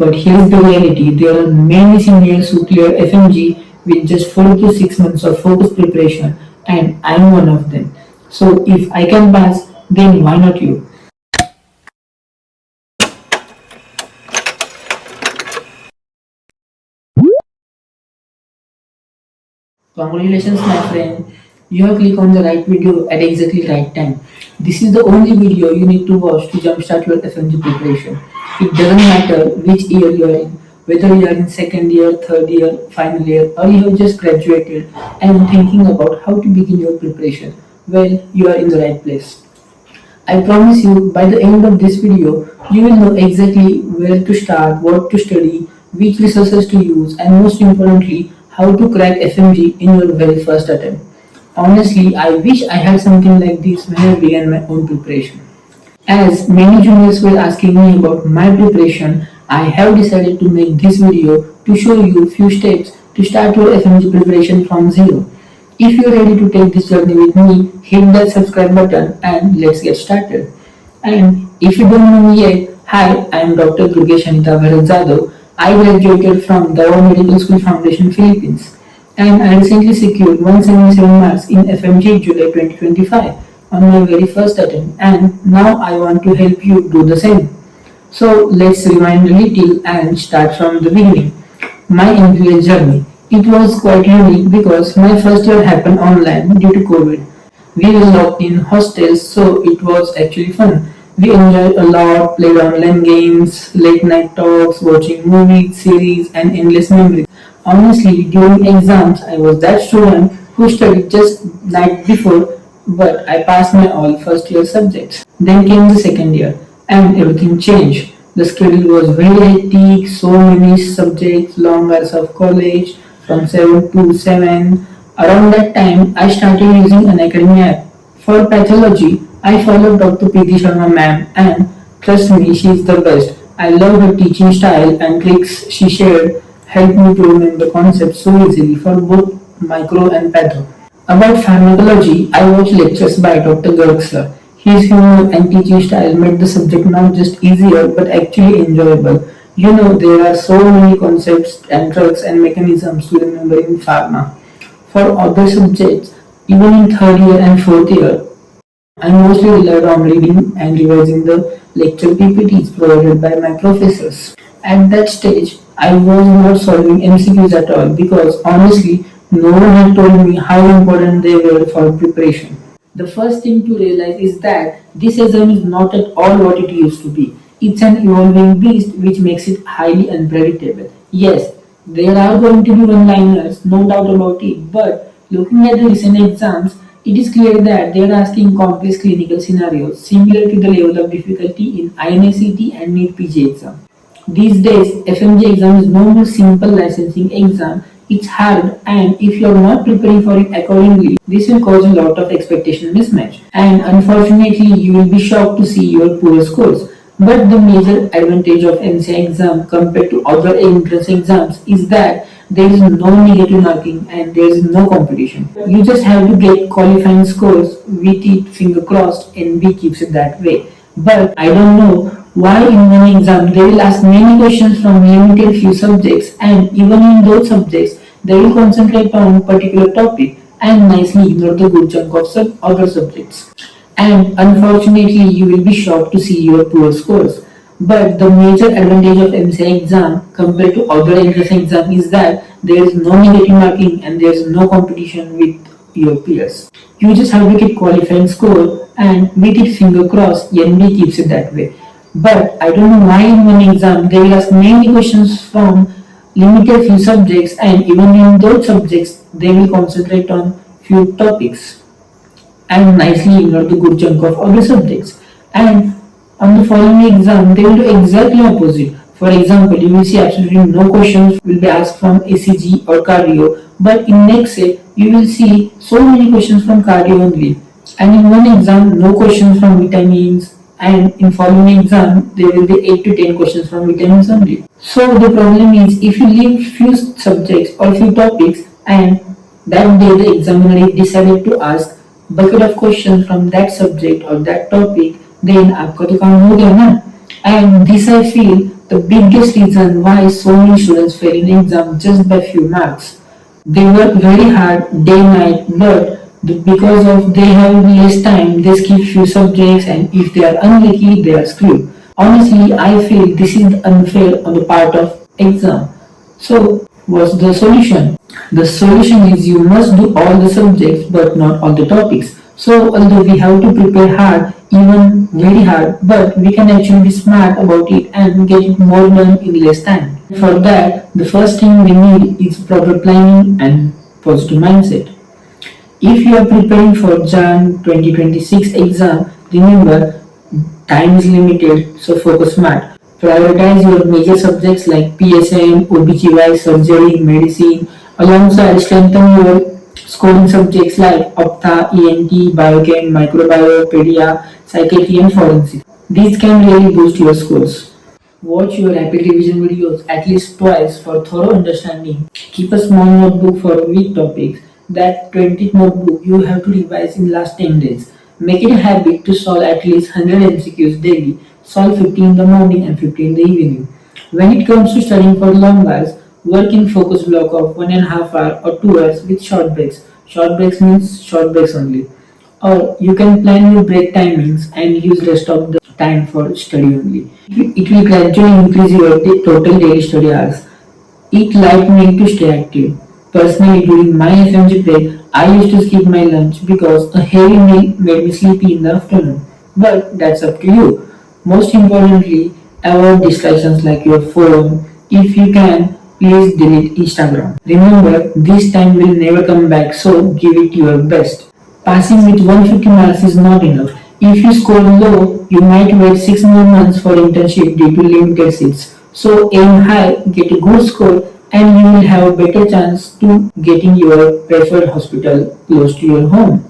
But here's the reality, there are many seniors who clear FMG with just 4 to 6 months of focused preparation, and I'm one of them. So if I can pass, then why not you? Congratulations my friend, you have clicked on the right video at exactly right time. This is the only video you need to watch to jumpstart your FMG preparation. It doesn't matter which year you are in, whether you are in second year, third year, final year, or you have just graduated and thinking about how to begin your preparation. Well, you are in the right place. I promise you, by the end of this video, you will know exactly where to start, what to study, which resources to use, and most importantly, how to crack FMG in your very first attempt. Honestly, I wish I had something like this when I began my own preparation. As many juniors were asking me about my preparation, I have decided to make this video to show you few steps to start your FMG preparation from zero. If you are ready to take this journey with me, hit that subscribe button and let's get started. And if you don't know me yet, hi, I am Dr. Durgesh Jadhav. I graduated from the Medical School Foundation, Philippines, and I recently secured 177 marks in FMG July 2025 on my very first attempt, and now I want to help you do the same. So let's rewind a little and start from the beginning. My MBA journey. It was quite unique because my first year happened online due to COVID. We were locked in hostels, so it was actually fun. We enjoyed a lot, played online games, late night talks, watching movies, series, and endless memories. Honestly, during exams, I was that student who studied just night before, but I passed my all first year subjects. Then came the second year, and everything changed. The schedule was very hectic, so many subjects, long hours of college, from 7 to 7. Around that time, I started using an academy app. For pathology, I followed Dr. P.D. Sharma ma'am, and trust me, she is the best. I love her teaching style and tricks she shared helped me to remember concepts so easily for both micro and patho. About pharmacology, I watched lectures by Dr. Garg sir. His humor and teaching style made the subject not just easier but actually enjoyable. You know, there are so many concepts and drugs and mechanisms to remember in pharma. For other subjects, even in third year and fourth year, I mostly relied on reading and revising the lecture PPTs provided by my professors. At that stage, I was not solving MCQs at all because honestly, no one had told me how important they were for preparation. The first thing to realize is that this exam is not at all what it used to be. It's an evolving beast which makes it highly unpredictable. Yes, there are going to be one-liners, no doubt about it, but looking at the recent exams, it is clear that they are asking complex clinical scenarios similar to the level of difficulty in INACT and NEET PG exam. These days, FMG exam is no more simple licensing exam. It's hard, and if you are not preparing for it accordingly, this will cause a lot of expectation mismatch. And unfortunately, you will be shocked to see your poor scores. But the major advantage of MCI exam compared to other entrance exams is that there is no negative marking and there is no competition. You just have to get qualifying scores with it finger crossed, and B keeps it that way. But I don't know why in one exam they will ask many questions from limited few subjects, and even in those subjects they will concentrate on particular topic and nicely ignore the good chunk of other subjects. And unfortunately, you will be shocked to see your poor scores. But the major advantage of MCI exam compared to other entrance exam is that there is no negative marking and there is no competition with your peers. You just have to get qualifying score, and with it finger crossed, NB keeps it that way. But I don't know why in one exam they will ask many questions from limited few subjects, and even in those subjects they will concentrate on few topics and nicely ignore the good chunk of other subjects. And on the following exam, they will do exactly opposite. For example, you will see absolutely no questions will be asked from ACG or cardio, but in next set, you will see so many questions from cardio only. And in one exam, no questions from vitamins, and in following exam, there will be 8 to 10 questions from vitamins only. So the problem is, if you leave few subjects or few topics, and that day the examiner decided to ask bucket of questions from that subject or that topic, then आपका तो काम हो गया ना. And this I feel the biggest reason why so many students fail in exam just by few marks. They work very hard day night, but because of they have less time, they skip few subjects, and if they are unlucky, they are screwed. Honestly, I feel this is unfair on the part of exam. So, what's the solution? The solution is you must do all the subjects but not all the topics. So, although we have to prepare hard, even very hard, but we can actually be smart about it and get it more done in less time. For that, the first thing we need is proper planning and positive mindset. If you are preparing for Jan 2026 exam, remember time is limited, so focus smart. Prioritize your major subjects like PSM, OBGY, surgery, medicine, alongside strengthen your scoring subjects like Optha, ENT, Biochem, Microbiome, Pedia, Psychiatry and Forensics. These can really boost your scores. Watch your rapid revision videos at least twice for thorough understanding. Keep a small notebook for weak topics. That 20th notebook you have to revise in last 10 days. Make it a habit to solve at least 100 MCQs daily. Solve 50 in the morning and 50 in the evening. When it comes to studying for long hours, work in focus block of 1.5 hour or 2 hours with short breaks. Short breaks means short breaks only. Or you can plan your break timings and use rest of the time for study only. It will gradually increase your total daily study hours. Eat light meal to stay active. Personally, during my Fmge break, I used to skip my lunch because a heavy meal made me sleepy in the afternoon. But that's up to you. Most importantly, avoid distractions like your phone. If you can, please delete Instagram. Remember, this time will never come back, so give it your best. Passing with 150 marks is not enough. If you score low, you might wait 6 more months for internship due to limited seats. So aim high, get a good score, and you will have a better chance to getting your preferred hospital close to your home.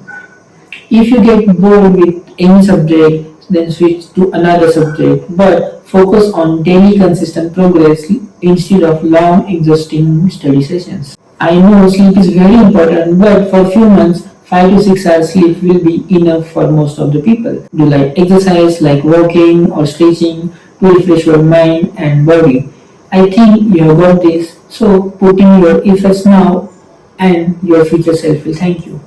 If you get bored with any subject, then switch to another subject, but focus on daily consistent progress instead of long exhausting study sessions. I know sleep is very important, but for few months, 5 to 6 hours sleep will be enough for most of the people. Do light exercise like walking or stretching to refresh your mind and body. I think you have got this, so put in your efforts now and your future self will thank you.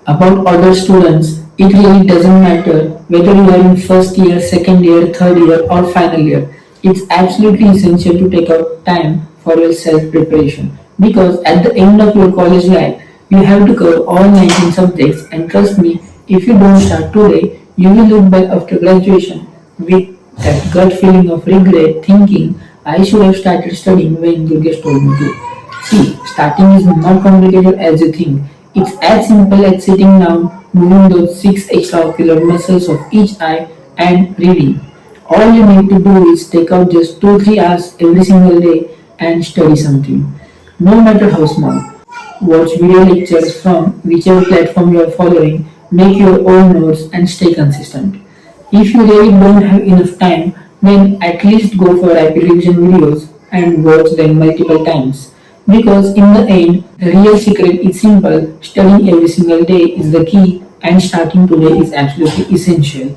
About other students, it really doesn't matter whether you are in first year, second year, third year or final year. It's absolutely essential to take out time for your self preparation because at the end of your college life, you have to cover all 19 subjects and trust me, if you don't start today, you will look back after graduation with that gut feeling of regret thinking I should have started studying when Durgesh told me to. See, starting is not complicated as you think. It's as simple as sitting down, moving those 6 extraocular muscles of each eye and reading. All you need to do is take out just 2-3 hours every single day and study something, no matter how small. Watch video lectures from whichever platform you are following, make your own notes and stay consistent. If you really don't have enough time, then at least go for rapid revision videos and watch them multiple times. Because in the end, the real secret is simple, studying every single day is the key and starting today is absolutely essential.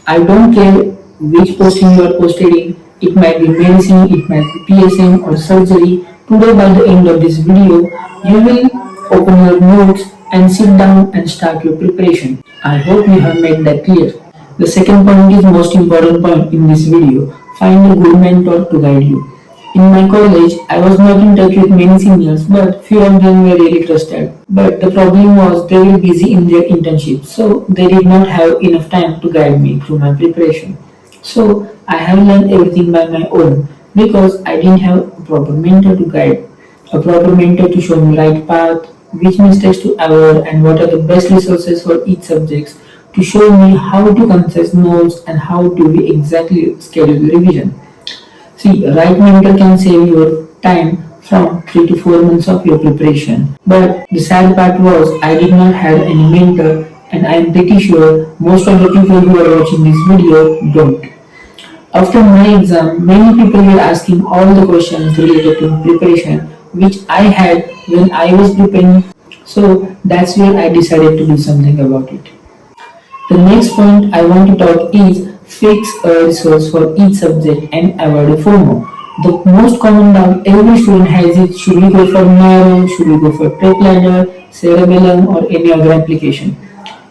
I don't care which posting you are posted in, it might be medicine, it might be PSM or surgery. Today by the end of this video, you will open your notes and sit down and start your preparation. I hope you have made that clear. The second point is most important point in this video. Find a good mentor to guide you. In my college, I was not in touch with many seniors, but few of them were really trusted. But the problem was they were busy in their internships, so they did not have enough time to guide me through my preparation. So I have learned everything by my own because I didn't have a proper mentor to guide, a proper mentor to show me right path, which mistakes to avoid, and what are the best resources for each subject to show me how to concise notes and how to be exactly schedule the revision. See, a right mentor can save your time from 3 to 4 months of your preparation. But the sad part was I did not have any mentor and I am pretty sure most of the people who are watching this video don't. After my exam, many people were asking all the questions related to preparation which I had when I was preparing. So that's where I decided to do something about it. The next point I want to talk is fix a resource for each subject and avoid a FOMO. The most common doubt every student has is, should we go for narrow, should we go for track ladder, cerebellum, or any other application?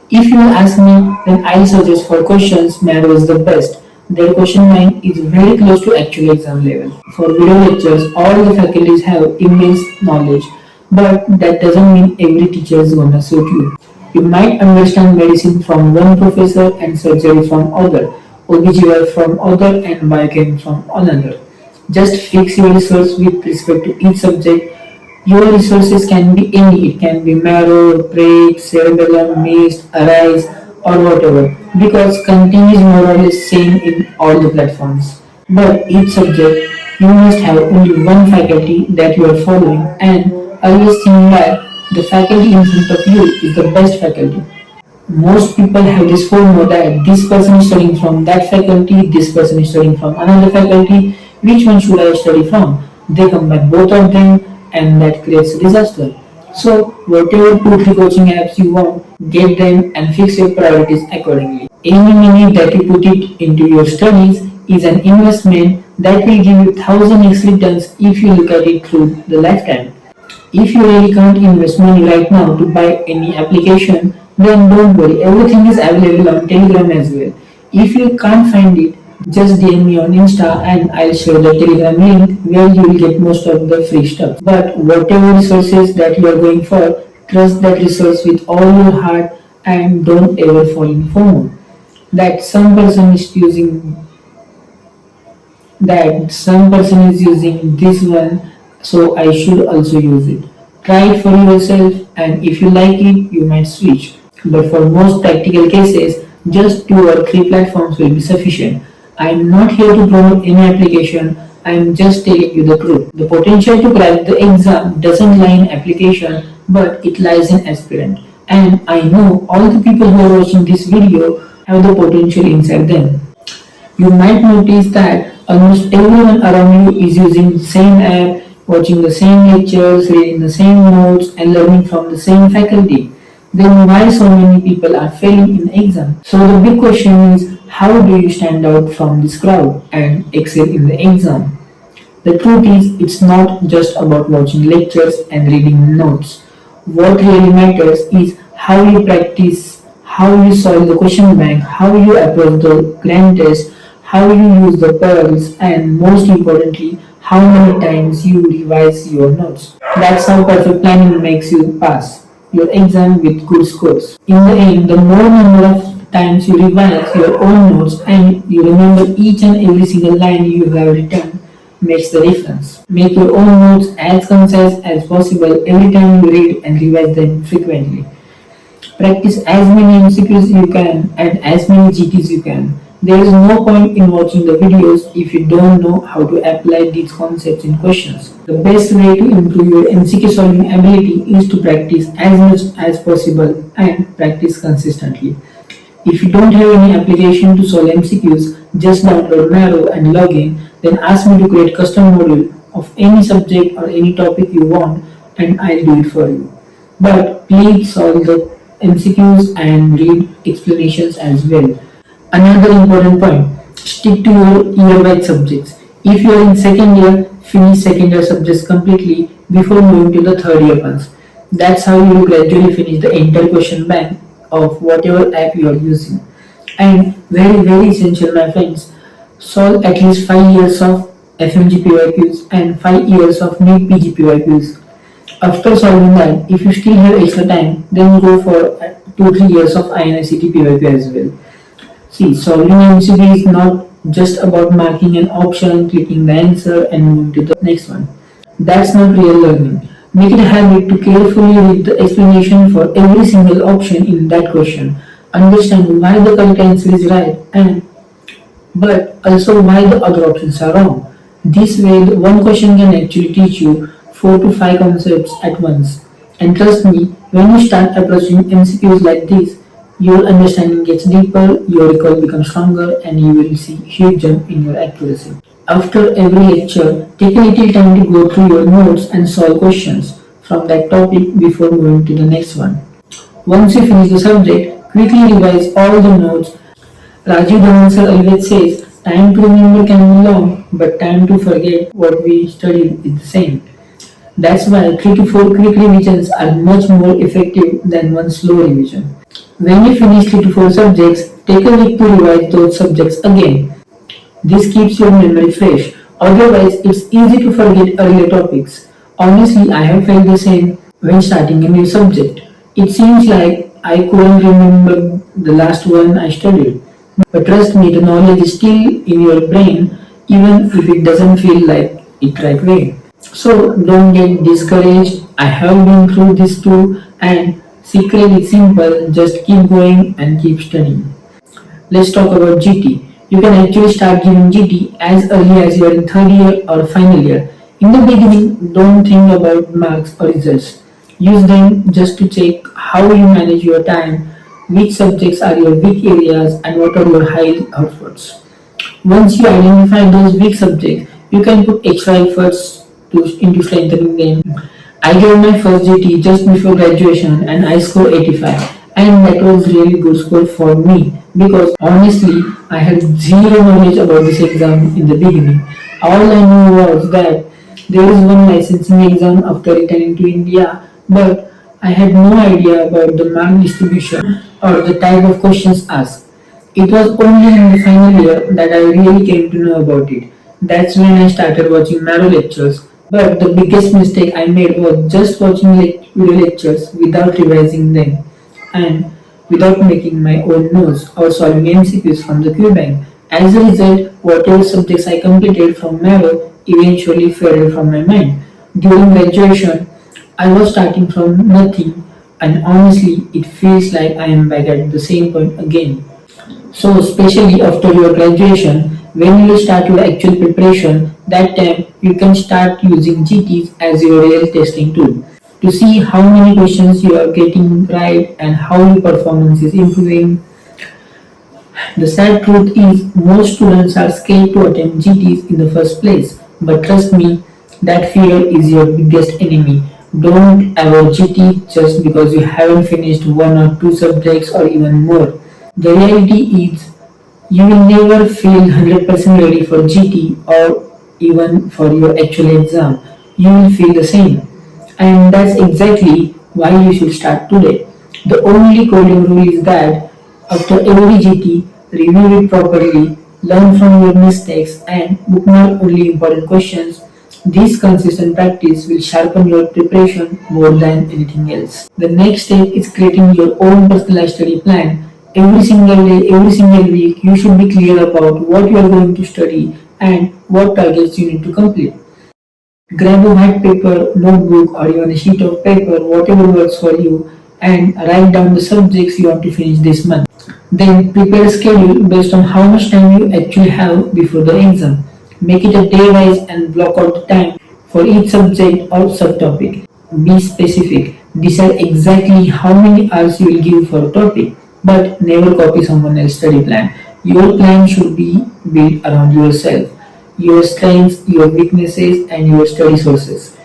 If you ask me, then I suggest for questions, narrow is the best. Their question bank is very close to actual exam level. For video lectures, all the faculties have immense knowledge, but that doesn't mean every teacher is gonna suit you. You might understand medicine from one professor and surgery from other, OBGY from other and biochem from another. Just fix your research with respect to each subject. Your resources can be any, it can be marrow, brain, cerebellum, mist, arise, or whatever, because content is more or less same in all the platforms. But each subject, you must have only one faculty that you are following, and always think that the faculty in front of you is the best faculty. Most people have this FOMO that this person is studying from that faculty, this person is studying from another faculty, which one should I study from? They combine both of them and that creates a disaster. So whatever 2-3 coaching apps you want, get them and fix your priorities accordingly. Any minute that you put it into your studies is an investment that will give you 1000x returns if you look at it through the lifetime. If you really can't invest money right now to buy any application, then don't worry, everything is available on Telegram as well. If you can't find it, just DM me on Insta and I'll share the Telegram link where you will get most of the free stuff. But whatever resources that you are going for, trust that resource with all your heart and don't ever fall in FOMO. That some person is using this one, so I should also use it. Try it for yourself, and if you like it, you might switch. But for most practical cases, just 2 or 3 platforms will be sufficient. I am not here to promote any application, I am just telling you the truth. The potential to crack the exam doesn't lie in application, but it lies in aspirant. And I know all the people who are watching this video have the potential inside them. You might notice that almost everyone around you is using the same app, watching the same lectures, reading the same notes, and learning from the same faculty. Then why so many people are failing in exam? So the big question is, how do you stand out from this crowd and excel in the exam? The truth is, it's not just about watching lectures and reading notes. What really matters is how you practice, how you solve the question bank, how you approach the grand test, how you use the pearls, and most importantly, how many times you revise your notes. That's how perfect planning makes you pass your exam with good scores. In the end, the more number of times you revise your own notes and you remember each and every single line you have written makes the difference. Make your own notes as concise as possible every time you read and revise them frequently. Practice as many MCQs you can and as many GTs you can. There is no point in watching the videos if you don't know how to apply these concepts in questions. The best way to improve your MCQ solving ability is to practice as much as possible and practice consistently. If you don't have any application to solve MCQs, just download Marrow and log in, then ask me to create custom module of any subject or any topic you want and I'll do it for you. But please solve the MCQs and read explanations as well. Another important point, stick to your year-wide subjects. If you are in second year, finish second year subjects completely before moving to the third year ones. That's how you will gradually finish the entire question bank of whatever app you are using. And very essential, my friends, solve at least 5 years of Fmge PYQs and 5 years of NEET PG PYQs. After solving that, if you still have extra time, then go for 2-3 years of INICET PYQ as well. See, solving MCQ is not just about marking an option, clicking the answer and moving to the next one. That's not real learning. Make it a habit to carefully read the explanation for every single option in that question. Understand why the correct answer is right but also why the other options are wrong. This way, the one question can actually teach you 4 to 5 concepts at once. And trust me, when you start approaching MCQs like this, your understanding gets deeper, your recall becomes stronger, and you will see a huge jump in your accuracy. After every lecture, take a little time to go through your notes and solve questions from that topic before moving to the next one. Once you finish the subject, quickly revise all the notes. Rajiv Dhawan sir always says, Time to remember can be long, but time to forget what we studied is the same. That's why 3 to 4 quick revisions are much more effective than one slow revision. When you finish 3 to 4 subjects, take a week to revise those subjects again. This keeps your memory fresh. Otherwise, it's easy to forget earlier topics. Honestly, I have felt the same when starting a new subject. It seems like I couldn't remember the last one I studied. But trust me, the knowledge is still in your brain even if it doesn't feel like it right away. So don't get discouraged. I have been through this too, and secret is simple, just keep going and keep studying. Let's talk about GT. You can actually start giving GT as early as you are in third year or final year. In the beginning, don't think about marks or results. Use them just to check how you manage your time, which subjects are your weak areas, and what are your high efforts. Once you identify those weak subjects, you can put extra efforts into strengthening them. I gave my first GT just before graduation and I scored 85. And that was really good score for me because honestly I had zero knowledge about this exam in the beginning. All I knew was that there is one licensing exam after returning to India, but I had no idea about the mark distribution or the type of questions asked. It was only in the final year that I really came to know about it. That's when I started watching narrow lectures. But the biggest mistake I made was just watching video lectures without revising them and without making my own notes or solving MCQs from the Q bank. As a result, whatever subjects I completed from Marrow eventually faded from my mind. During graduation, I was starting from nothing, and honestly, it feels like I am back at the same point again. So, especially after your graduation, when you start your actual preparation, that time you can start using GTs as your real testing tool to see how many questions you are getting right and how your performance is improving. The sad truth is, most students are scared to attempt GTs in the first place. But trust me, that fear is your biggest enemy. Don't avoid GT just because you haven't finished one or two subjects or even more. The reality is, you will never feel 100% ready for GT or even for your actual exam. You will feel the same. And that's exactly why you should start today. The only golden rule is that after every GT, review it properly, learn from your mistakes, and bookmark only important questions. This consistent practice will sharpen your preparation more than anything else. The next step is creating your own personalized study plan. Every single day, every single week, you should be clear about what you are going to study and what targets you need to complete. Grab a white paper, notebook, or even a sheet of paper, whatever works for you, and write down the subjects you want to finish this month. Then prepare a schedule based on how much time you actually have before the exam. Make it a day wise and block out the time for each subject or subtopic. Be specific. Decide exactly how many hours you will give for a topic, but never copy someone else's study plan. Your plan should be built around yourself, your strengths, your weaknesses, and your study sources.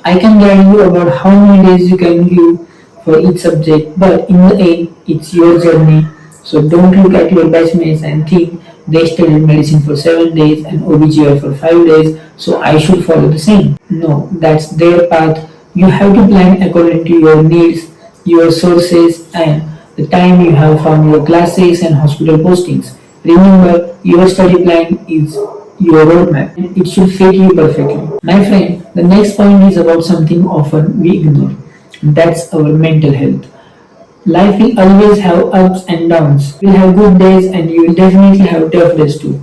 I can guide you about how many days you can give for each subject, but in the end, it's your journey. So don't look at your batchmates and think they studied medicine for 7 days and OBGY for 5 days, so I should follow the same. No, that's their path. You have to plan according to your needs, your sources, and the time you have from your classes and hospital postings. Remember, your study plan is your roadmap. It should fit you perfectly. My friend, the next point is about something often we ignore. That's our mental health. Life will always have ups and downs. You'll have good days and you will definitely have tough days too.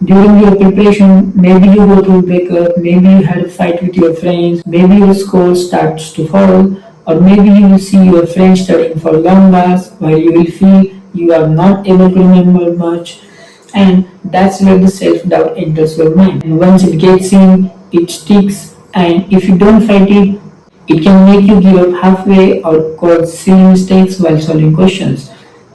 During your preparation, maybe you go through a breakup, maybe you had a fight with your friends, maybe your score starts to fall, or maybe you will see your friends studying for long hours while you will feel you are not able to remember much. And that's where the self-doubt enters your mind. And once it gets in, it sticks, and if you don't fight it, it can make you give up halfway or cause silly mistakes while solving questions.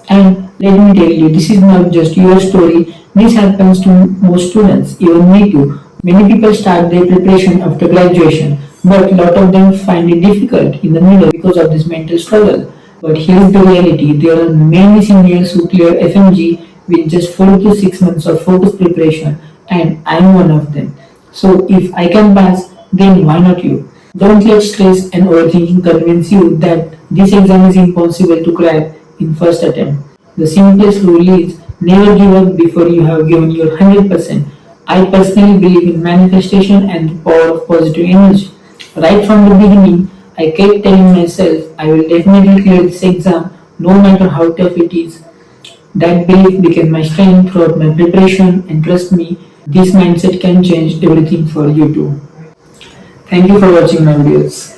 And let me tell you, this is not just your story. This happens to most students, even me too. Many people start their preparation after graduation, but a lot of them find it difficult in the middle because of this mental struggle. But here's the reality, there are many seniors who clear Fmge with just 4 to 6 months of focused preparation, and I am one of them. So if I can pass, then why not you? Don't let stress and overthinking convince you that this exam is impossible to crack in first attempt. The simplest rule is never give up before you have given your 100%. I personally believe in manifestation and the power of positive energy. Right from the beginning, I kept telling myself I will definitely clear this exam no matter how tough it is. That belief became my strength throughout my preparation, and trust me, this mindset can change everything for you too. Thank you for watching my videos.